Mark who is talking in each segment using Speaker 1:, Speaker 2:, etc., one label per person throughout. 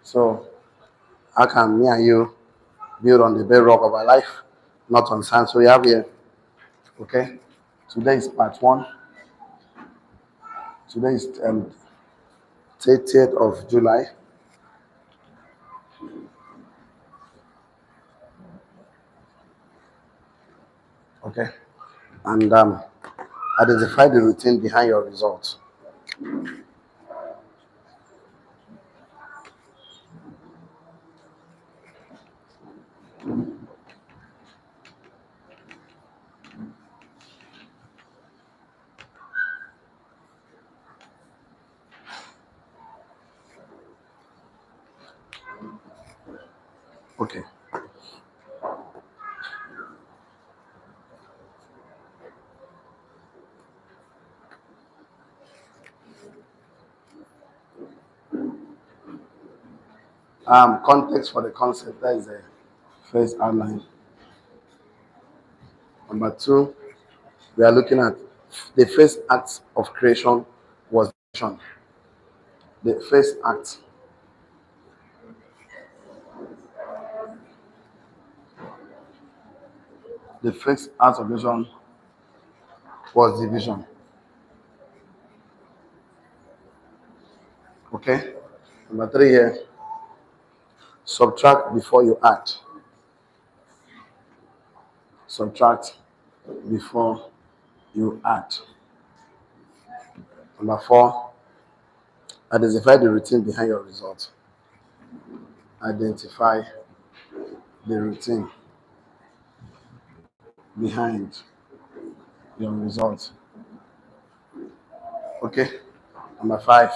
Speaker 1: So how can me and you build on the bedrock of our life, not on sand? So we have here, okay. Today is part one. Today is 30th of July. Okay. And identify the routine behind your results. Okay. Context for the concept, that is the first outline. Number two, we are looking at the first act of creation was vision. The first act. The first act of vision was division. Okay. Number three here, subtract before you add. Subtract before you add. Number four, identify the routine behind your result. Identify the routine behind your result. Okay. Number five,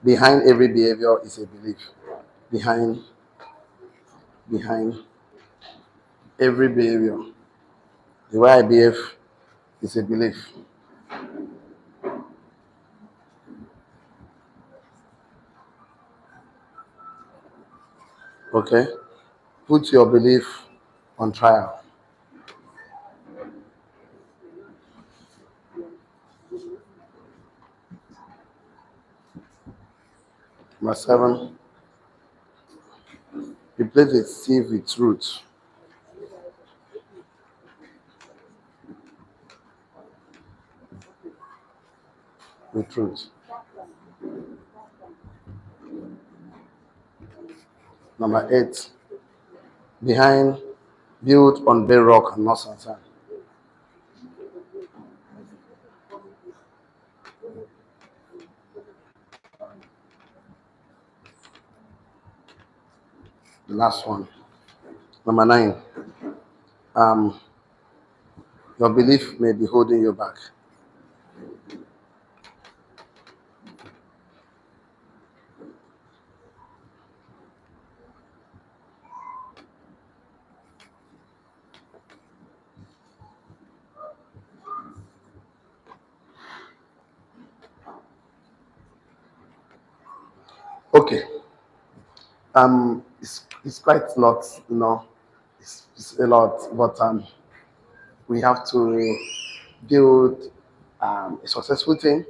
Speaker 1: behind every behavior is a belief. Behind behind every behavior, the way I behave is a belief. Okay. Put your belief on trial. Number seven, replace the sieve with truth. With truth. Number eight, behind built on bedrock and not sand. The last one. Number nine, um, your belief may be holding you back. Okay. It's quite a lot, it's a lot, but we have to build a successful team,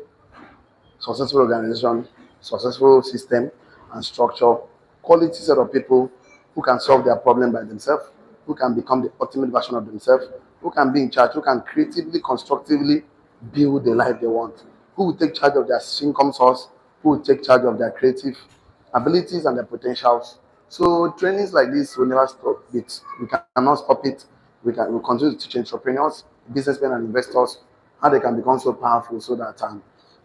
Speaker 1: successful organization, successful system and structure, quality set of people who can solve their problem by themselves, who can become the ultimate version of themselves, who can be in charge, who can creatively, constructively build the life they want, who will take charge of their income source, who will take charge of their creative abilities and their potentials. So trainings like this will never stop it. We cannot stop it. We continue to teach entrepreneurs, businessmen and investors how they can become so powerful so that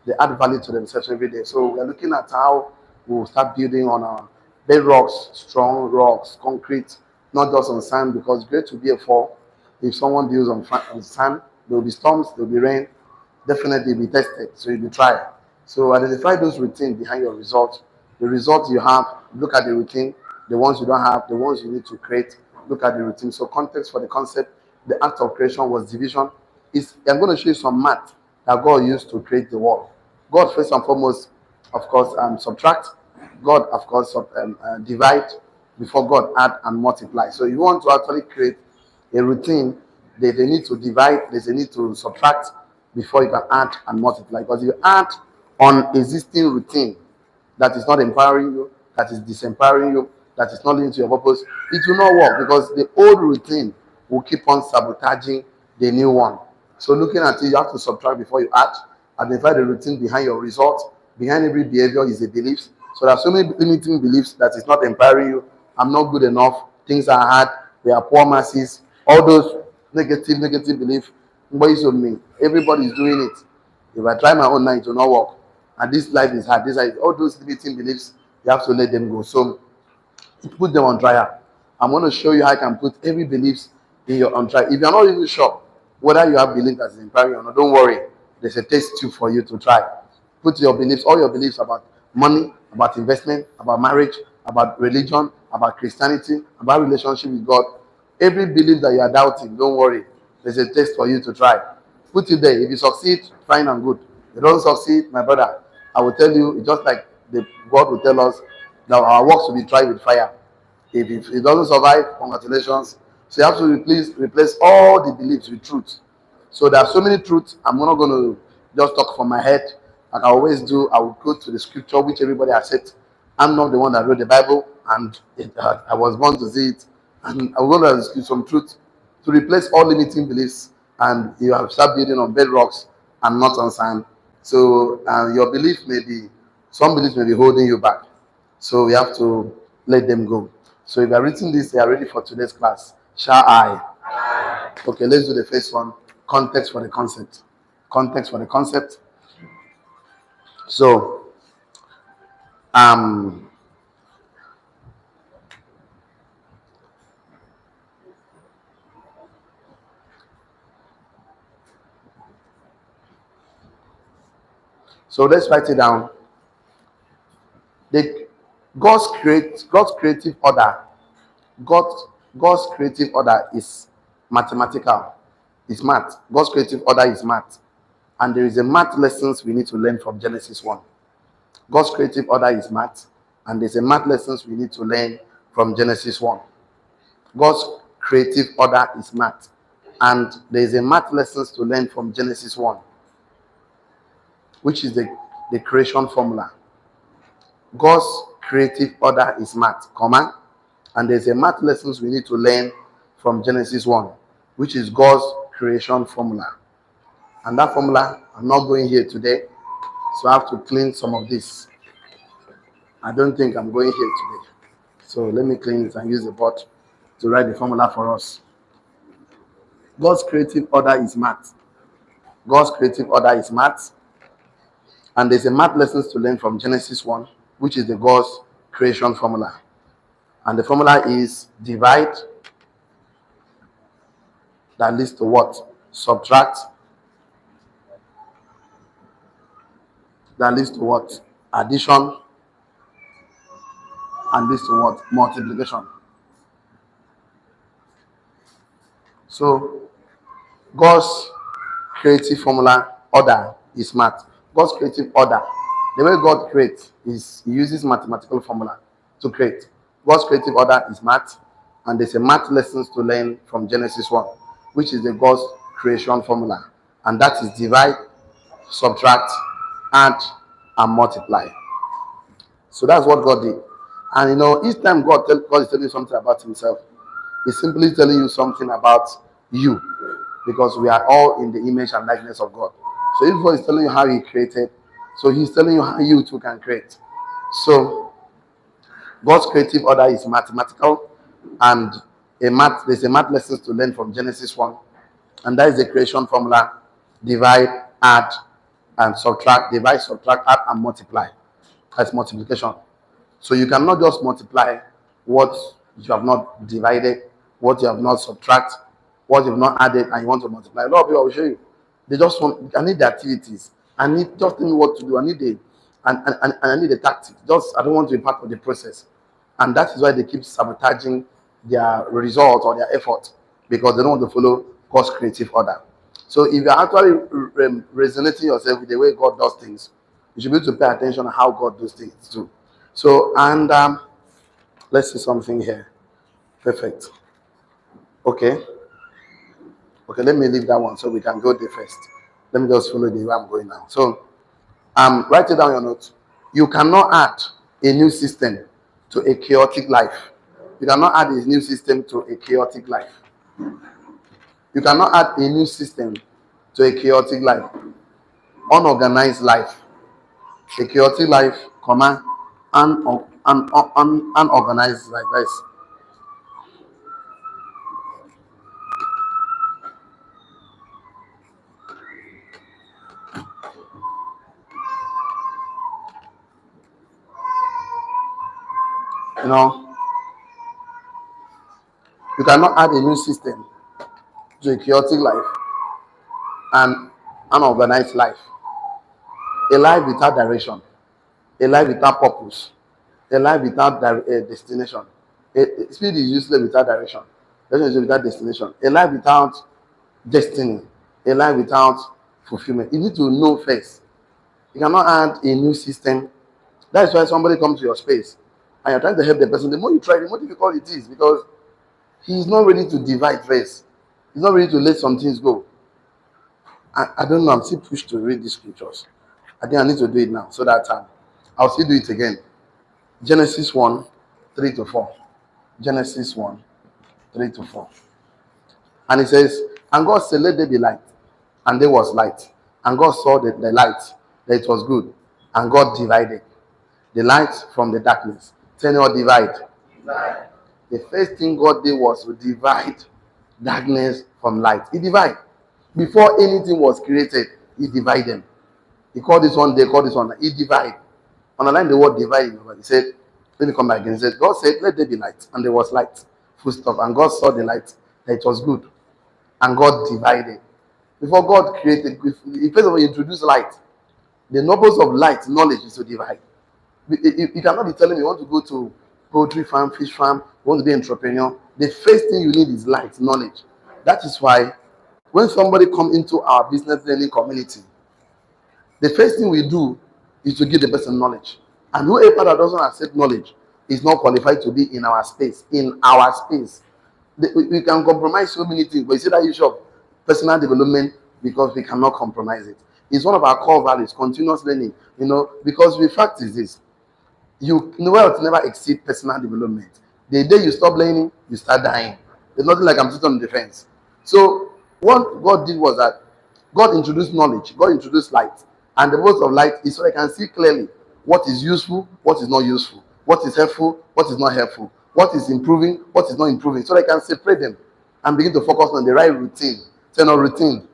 Speaker 1: they add value to themselves every day. So we're looking at how we'll start building on our bedrocks, strong rocks, concrete, not just on sand, because it's great to be a fall. If someone builds on sand, there will be storms, there will be rain, definitely be tested. So you'll be tried. So identify those routines behind your results. The results you have, look at the routine. The ones you don't have, the ones you need to create, look at the routine. So context for the concept, the act of creation was division. I'm going to show you some math that God used to create the world. God, first and foremost, of course, subtract. God, of course, divide before God add and multiply. So you want to actually create a routine, they need to divide, there's a need to subtract before you can add and multiply. Because if you add on existing routine that is not empowering you, that is disempowering you, that is not leading to your purpose, it will not work because the old routine will keep on sabotaging the new one. So looking at it, you have to subtract before you add. Identify the routine behind your result. Behind every behavior is a belief. So there are so many limiting beliefs that is not empowering you. I'm not good enough. Things are hard. We are poor masses. All those negative beliefs. Nobody's on me. Everybody is doing it. If I try my own now, it will not work. And this life is hard. All those limiting beliefs, you have to let them go. So put them on trial. I'm going to show you how I can put every belief in your on trial. If you're not even sure whether you have belief that is empowering or not, don't worry. There's a test tube for you to try. Put your beliefs, all your beliefs about money, about investment, about marriage, about religion, about Christianity, about relationship with God. Every belief that you are doubting, don't worry. There's a test for you to try. Put it there. If you succeed, fine and good. If you don't succeed, my brother, I will tell you, it's just like God will tell us that our works will be tried with fire. If it doesn't survive, congratulations. So you have to replace all the beliefs with truth. So there are so many truths. I'm not going to just talk from my head like I always do. I will go to the scripture which everybody accepts. I'm not the one that wrote the Bible, and I was born to see it. And I'm going to ask you some truth to replace all limiting beliefs, and you have start building on bedrocks and not on sand. So your belief may be, some beliefs may be holding you back. So we have to let them go. So if you are reading this, you are ready for today's class. Shall I? Okay, let's do the first one. Context for the concept. Context for the concept. So, um, so let's write it down. The God's creative order. God's creative order is mathematical. It's math. God's creative order is math. And there is a math lessons we need to learn from Genesis 1. God's creative order is math, and there's a math lessons we need to learn from Genesis 1. God's creative order is math, and there's a math lessons to learn from Genesis 1, which is the creation formula. God's creative order is math, comma, and there's a math lessons we need to learn from Genesis 1, which is God's creation formula. And that formula, I'm not going here today, so I have to clean some of this. I don't think I'm going here today. So let me clean it and use the board to write the formula for us. God's creative order is math. God's creative order is math. And there's a math lessons to learn from Genesis 1, which is the God's creation formula. And the formula is divide, that leads to what? Subtract, that leads to what? Addition, and leads to what? Multiplication. So God's creative formula order is math. God's creative order, the way God creates, is He uses mathematical formula to create. God's creative order is math, and there's a math lessons to learn from Genesis 1, which is the God's creation formula, and that is divide, subtract, add, and multiply. So that's what God did. And each time God is telling you something about Himself, He's simply telling you something about you, because we are all in the image and likeness of God. So if God is telling you how He created, so He's telling you how you too can create. So God's creative order is mathematical, and there's a math lessons to learn from Genesis 1, and that is the creation formula: divide, add, and subtract. Divide, subtract, add, and multiply. That's multiplication. So you cannot just multiply what you have not divided, what you have not subtracted, what you have not added, and you want to multiply. A lot of people will show you. They just want, I need the activities. I need, just tell me what to do. I need and I need the tactics. I don't want to be part of the process. And that is why they keep sabotaging their result or their effort, because they don't want to follow God's creative order. So if you're actually resonating yourself with the way God does things, you should be able to pay attention to how God does things too. So, and let's see something here. Perfect. Okay, let me leave that one so we can go there first. Let me just follow the way I'm going now. So, write it down your notes. You cannot add a new system to a chaotic life. You cannot add a new system to a chaotic life. You cannot add a new system to a chaotic life. Unorganized life. A chaotic life, comma, unorganized life. Yes. You know, you cannot add a new system to a chaotic life and unorganized life. A life without direction, a life without purpose, a life without destination. Speed is useless without direction. Direction is without destination. A life without destiny, a life without fulfillment. You need to know first. You cannot add a new system. That is why somebody comes to your space and you're trying to help the person. The more you try, the more difficult it is because he is not ready to divide first. He's not ready to let some things go. I don't know. I'm still pushed to read these scriptures. I think I need to do it now so that I'll still do it again. Genesis 1, 3 to 4. Genesis 1, 3 to 4. And it says, and God said, let there be light. And there was light. And God saw the light, that it was good. And God divided the light from the darkness. Tell me what divide. Divide. The first thing God did was to divide darkness from light. He divided. Before anything was created, he divided them. He called this one, they called this one. He divided. Underline the word divide. He said, let me come back again. He said, God said, let there be light. And there was light. Full stop. And God saw the light, that it was good. And God divided. Before God created, he first of all introduced light. The purpose of light, knowledge, is to divide. You cannot be telling me you want to go to poultry farm, fish farm, you want to be an entrepreneur. The first thing you need is light, knowledge. That is why when somebody comes into our business learning community, the first thing we do is to give the person knowledge. And whoever that doesn't accept knowledge is not qualified to be in our space. In our space. We can compromise so many things, but you see that issue of personal development because we cannot compromise it. It's one of our core values, continuous learning. Because the fact is this: wealth never exceed personal development. The day you stop learning, you start dying. There's nothing like I'm sitting on the fence. So what God did was that God introduced knowledge, God introduced light, and the purpose of light is so I can see clearly what is useful, what is not useful, what is helpful, what is not helpful, what is improving, what is not improving, so I can separate them and begin to focus on the right routine. Say no routine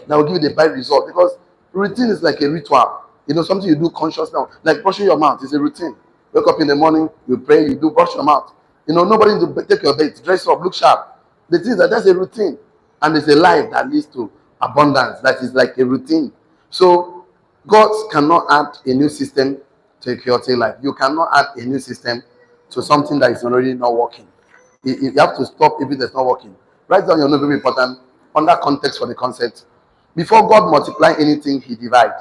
Speaker 1: that will give you the right result, because routine is like a ritual. Something you do consciously, like brushing your mouth is a routine. Wake up in the morning, you pray, you do brush your mouth. Nobody needs to take your bed, dress up, look sharp. The thing is that's a routine, and it's a life that leads to abundance. That is like a routine. So God cannot add a new system to a chaotic life. You cannot add a new system to something that is already not working. You have to stop if it is not working. Write down your note, very important, under context for the concept. Before God multiply anything, he divide.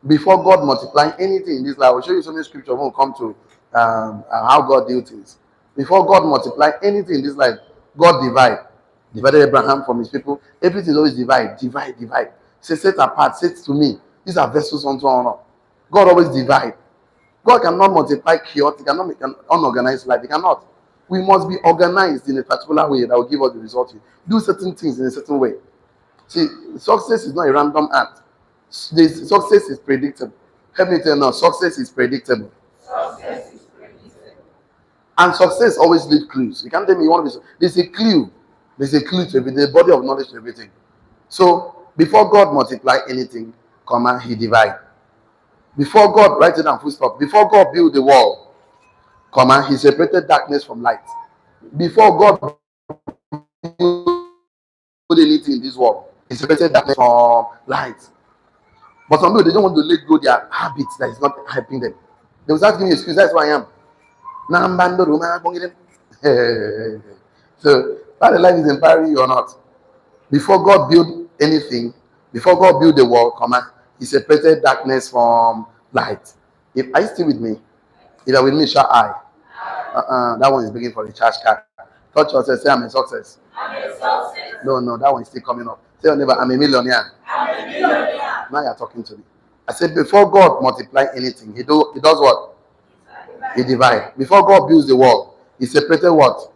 Speaker 1: Before God multiply anything in this life, I will show you so many scriptures when we come to how God deals things. Before God multiply anything in this life, God divided Abraham from his people. Everything is always divide. Say, set apart, set to me. These are vessels unto honor. God always divide. God cannot multiply chaotic, cannot make an unorganized life. He cannot. We must be organized in a particular way that will give us the result. Do certain things in a certain way. See, success is not a random act. Success is predictable. Help me tell you now, success is predictable.
Speaker 2: Success is predictable.
Speaker 1: And success always leaves clues. You can't tell me you want to be. There's a clue. There's a clue to everything, the body of knowledge to everything. So before God multiply anything, he divide. Before God, write it down, full stop. Before God built the wall, he separated darkness from light. Before God built anything in this world, he separated darkness from light. But some people, they don't want to let go their habits that is not helping them. They will start giving me excuse. That's who I am. So, whether life is empowering you or not, before God built anything, before God built the world, he separated darkness from light. Are you still with me? If you're with me, shall I? That one is begging for a charge card. Touch yourself, say I'm a success.
Speaker 2: I'm a success.
Speaker 1: No, that one is still coming up. Tell your neighbor, I'm a millionaire.
Speaker 2: I'm a millionaire.
Speaker 1: Now you're talking to me. I said, before God multiply anything, he does what? He divide. Before God builds the wall, he separated what?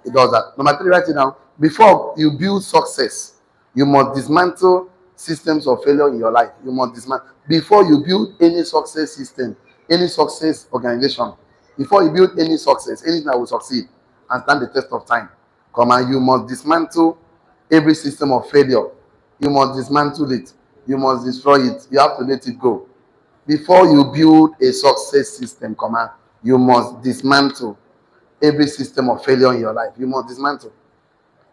Speaker 1: He does that. Number three, write it down. Before you build success, you must dismantle systems of failure in your life. You must dismantle. Before you build any success system, any success organization, before you build any success, anything that will succeed and stand the test of time, come on, you must dismantle every system of failure. You must dismantle it. You must destroy it. You have to let it go. Before you build a success system, come on, you must dismantle every system of failure in your life. You must dismantle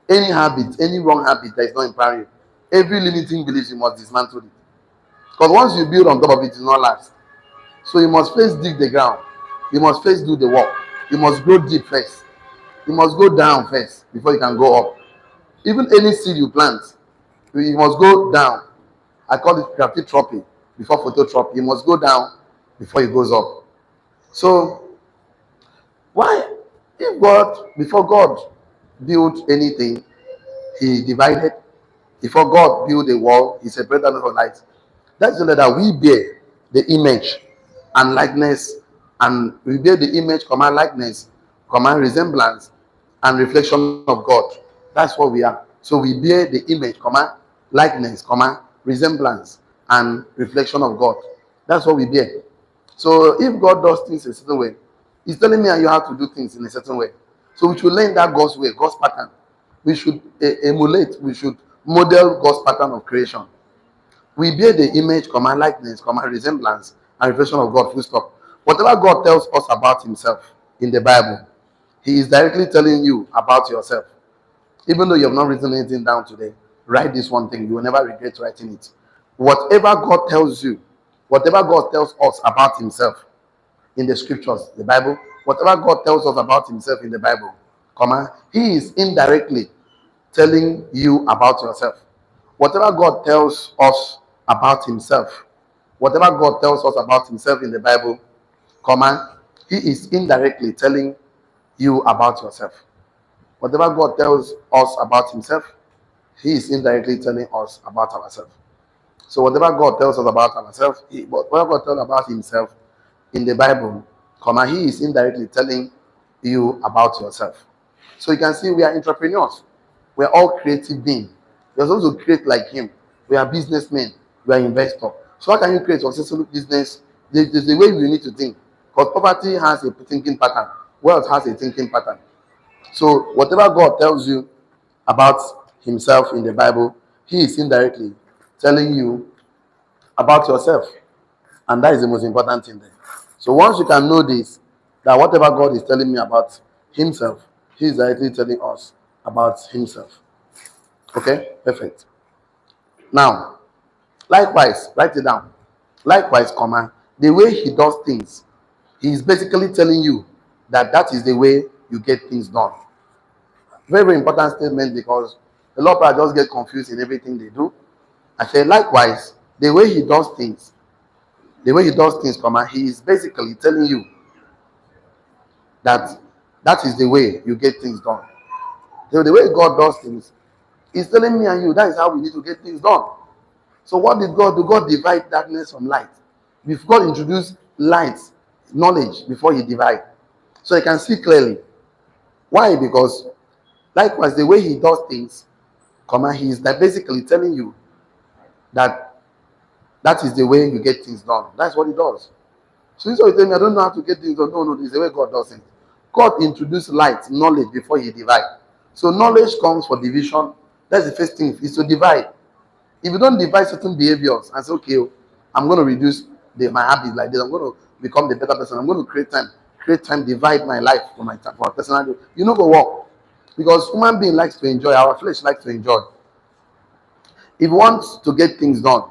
Speaker 1: any habit, any wrong habit that is not empowering you. Every limiting belief, you must dismantle it. Because once you build on top of it, it will not last. So you must first dig the ground. You must first do the work. You must go deep first. You must go down first before you can go up. Even any seed you plant, you must go down. I call it graphitropy before phototropy. You must go down before it goes up. So why, if God, before God built anything, he divided. Before God built a wall, he separated them from light. That's the that we bear the image and likeness, and we bear the image, command likeness, command resemblance, and reflection of God. That's what we are. So we bear the image, command likeness, command resemblance, and reflection of God. That's what we bear. So if God does things a certain way, he's telling me and you have to do things in a certain way. So we should learn that God's way, God's pattern. We should emulate, we should model God's pattern of creation. We bear the image, command likeness, command resemblance, and reflection of God, full stop. Whatever God tells us about himself in the Bible, he is directly telling you about yourself. Even though you have not written anything down today, write this one thing. You will never regret writing it. Whatever God tells you, whatever God tells us about himself in the scriptures, the Bible, whatever God tells us about himself in the Bible, he is indirectly telling you about yourself. Whatever God tells us about himself, whatever God tells us about himself in the Bible, he is indirectly telling you about yourself. Whatever God tells us about himself, he is indirectly telling us about ourselves. So whatever God tells us about ourselves, whatever God tells about himself in the Bible, he is indirectly telling you about yourself. So you can see we are entrepreneurs. We are all creative beings. We are supposed to create like him. We are businessmen. We are investors. So how can you create a successful business? There's the way we need to think. Because poverty has a thinking pattern. Wealth has a thinking pattern. So whatever God tells you about himself in the Bible, he is indirectly telling you about yourself. And that is the most important thing there. So once you can know this, that whatever God is telling me about himself, he is directly telling us about himself. Okay? Perfect. Now, likewise, write it down. Likewise, the way he does things, he is basically telling you that that is the way you get things done. Very, very important statement because a lot of people just get confused in everything they do. I say, likewise, the way he does things, he is basically telling you that that is the way you get things done. So the way God does things, he's telling me and you that is how we need to get things done. So what did God do? God divide darkness from light. Before God introduced light, knowledge before he divide. So you can see clearly. Why? Because likewise, the way he does things, he is basically telling you that that is the way you get things done. That's what he does. So you tell me, I don't know how to get things done. No, this is the way God does it. God introduced light, knowledge before he divide. So knowledge comes for division. That's the first thing, is to divide. If you don't divide certain behaviors and say, okay, I'm going to reduce my habits like this, I'm going to become the better person, I'm going to create time, divide my life for my time, for personal. You know, go work. Because human being likes to enjoy, our flesh likes to enjoy. If you want to get things done,